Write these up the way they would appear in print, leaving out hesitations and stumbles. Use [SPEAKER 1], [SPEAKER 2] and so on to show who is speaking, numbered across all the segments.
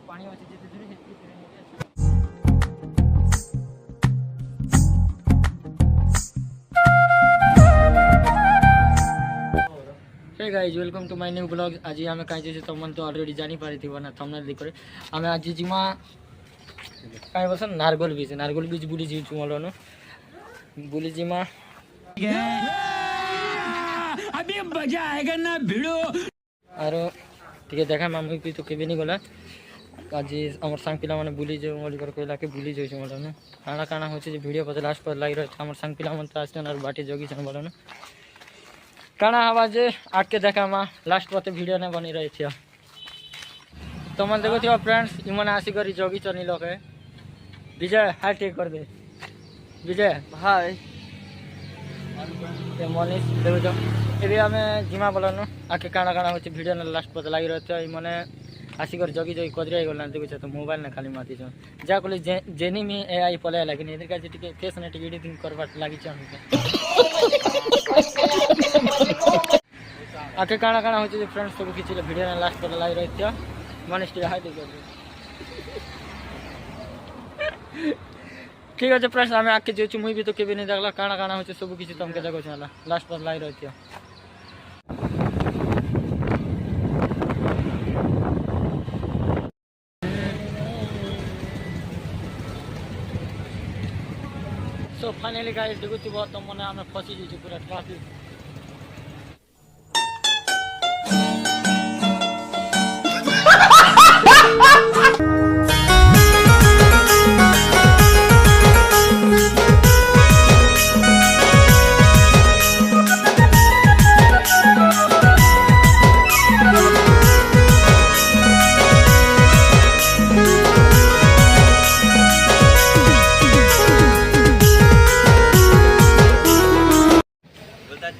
[SPEAKER 1] पानी अच्छे जितने दूर hey guys welcome to my new blog. आज आम कहीं तुम तो ऑलरेडी जानी पारी थी ना थंबनेल देखरे आम आज जिमा कहीं बस नारगोल बीच बुली जीचु मलनु बुली जिमा अभी मजा आएगा ना भिड़ो आर टे देखा मामू भी तो केवे नहीं गला आज आम सांग पिला माने बुली जो मोलिकर कहला के बुली जाइछ मलनु काना काना होचे जे वीडियो पर लास्ट पर लाग रहे आम सांग पिला मन तो आछन और बाटी जोगी छन मलनु काना आवाज आके देखा मा लास्ट पर वीडियो ने बनी रही थी तो मन देखो थी फ्रेंड्स इमन आसी करी जोगी चनी लोग है विजय हाय टेक कर दे विजय हाय ये मनीष देखो जो एबे हमें जिमा बोलनु आके काना काना होचे वीडियो ने लास्ट पर लाग रहे थे इमने आसी कर जोगी जोगी कदरे गला देखो तो मोबाइल ने खाली माती छ जा कोले जेनी में एआई पले लागिन इधर का टिके फेस ने टिके एडिटिंग करबा लागी छ आके काना काना होचे फ्रेंड्स सब किछि वीडियो ने लास्ट पर लाग रही थी मनीष टिके हाय देखो ठीक है फ्रेंड्स आम आके जो मुई भी तो केबे नहीं देखला काना काना होचे सब किछि तुमके देखो छला लास्ट पर लाग रही थी सो फाइनली गाइस देखो थी बहुत मने आमे फसी जी पूरा ट्रैफिक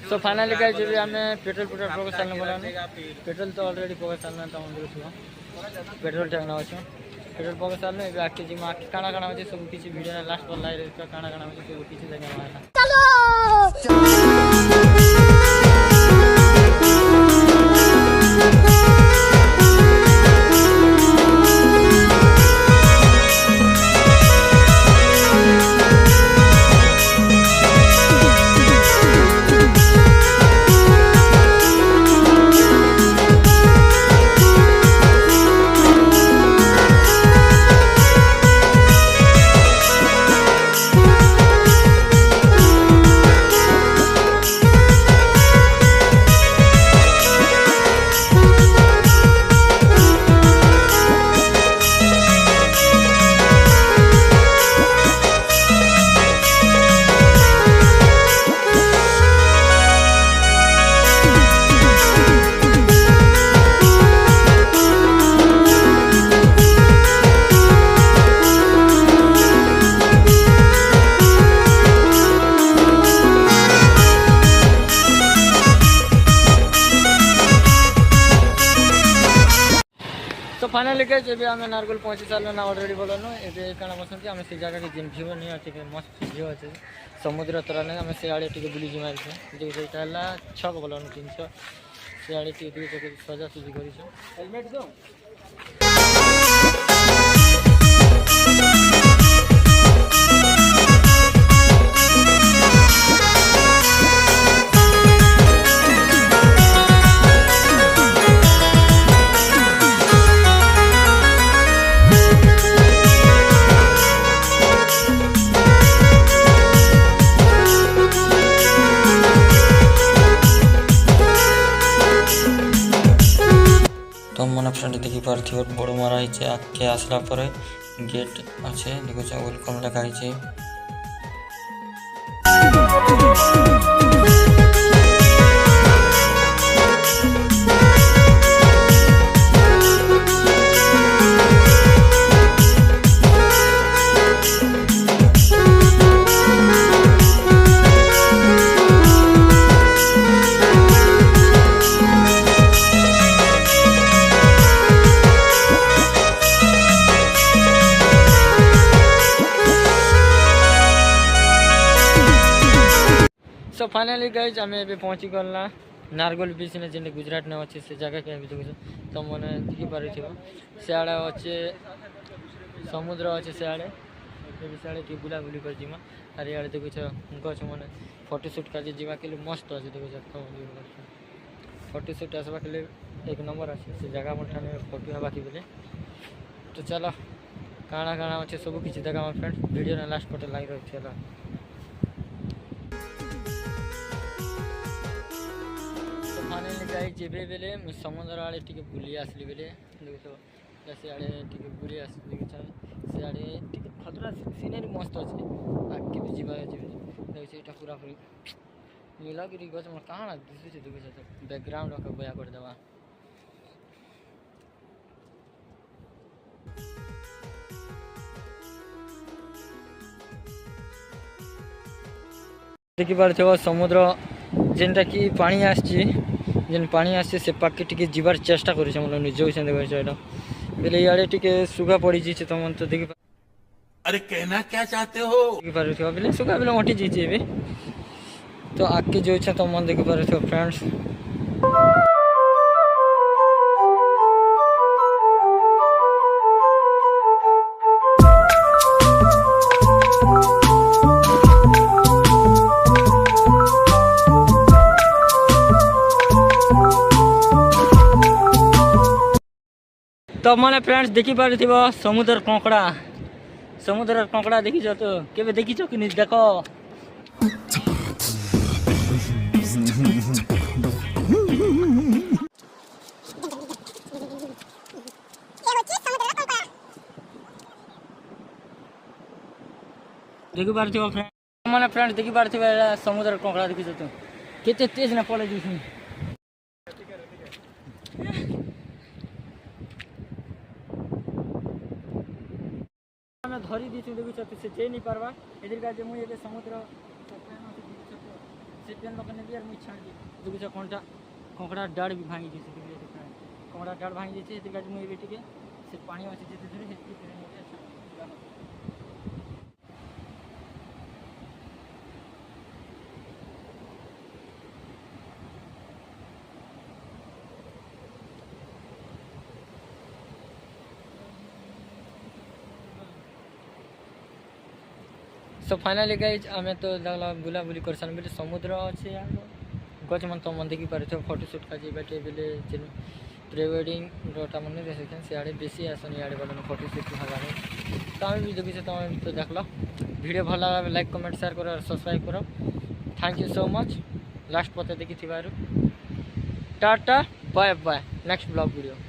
[SPEAKER 1] सो फाइनली गाइस जब हमें पेट्रोल पकड़ सालने बोला पेट्रोल तो ऑलरेडी पकड़ सालना तो हम देखो पेट्रोल टांगना अच्छे पेट्रोल पकड़ सालने आके जी में काना काना होचे सब किछि वीडियो ने लास्ट पर लाइ रही काना काना होचे सब किछि जगह तो फाइनली गाइस जब आम नारगोल पहुँची सारे ना ऑलरेडी बोलनु ए काना बसंती आम से जगह के जिन भ्यू नहीं अच्छे मस्त भ्यू अच्छे समुद्र तरा नहीं आम से आड़े टिके बुली जिमार जो सेटा छक बोलनु 300 से आड़े टिके सजा सुजी करी हेलमेट दो तो मन फ्रेंड देखी पार्थिव बड़ मारा आगे आसला पर गेट अच्छे देखो वेलकम लिखाई सो फाइनली गाइस आम ए पहुँची गलना नारगोल बीच ने जेने गुजरात ने अच्छे से जगह के भी देखो तो मैंने देखी पारे सियाड़े अच्छे समुद्र अच्छे सियाड़े सियाड़े टी बुलाबुली कर जीमा अरे यार देखो गच मैंने फोटोशूट का जीवा के लिए मस्त अच्छे देखो फोटोशूट आसवा के लिए एक नंबर अच्छे से जगह मन फोटो हवा की बोले तो चलो काଣା काଣା अच्छे सब किसी देखा फ्रेंड वीडियो ना लास्ट पटे लगी रही चलो तो फाइनली गाइस जेबे बेले समुद्र आड़े टिके बुली आसली बेले देखो से आड़े टिके बुली आसली से आड़े टिके खतरा सीनरी मस्त अच्छे आगे भी जीवा देखो एटा पूरा पूरी नीलगिरी गछ मन काଣା दिसुचे देखो बैकग्राउंड का बया कर देवा देखी पार्थ समुद्र जेनटा कि पानी आसी जेन पानी आसी से पाके टिके जीवार चेष्टा कर निज हिसाब बेले इे टिके सुगा पड़ी जाइए तुम तो देखी
[SPEAKER 2] अरे कहना क्या चाहते हो
[SPEAKER 1] देखी पारे बेले सुगा बेले मटी जाइए तो आगे जो इच्छा तुम देखी पारे फ्रेंड्स तो मैंने फ्रेंड्स देखी पारे समुद्र कंकड़ा देखी तो केबे देखी कि नहीं देख देखी पारे मैंने फ्रेंड्स देखी पारे समुद्र कंकड़ा देखी तो केते तेज ना पड़े जी धरी दी देखुच से जे नहीं पार्बा इधर का मुझे समुद्र से पेन लोक ने मुझे छाड़ दी देखुच कंटा कंकड़ा डाड़ भी भांगी दी कंकड़ा डाड़ भांगी दी इधर का मुझे टिके से पानी अच्छे धीरे सो फाइनाली गाइज आम तो बुलाबुली कर सान बोले समुद्र अच्छे गच मन तुम देखी पारे फोटोशूट का बैठे बेले प्री वेडिंग रोटा मन रिसेप्शन सियाड़े बेसी आसन इे बोले फोटोशूट हवा तो आम भी देखी तुम तो देख लो वीडियो भल लगा लाइक कमेंट शेयर करो और सब्सक्राइब करो thank you so much last पते देखी tata bye bye next blog video.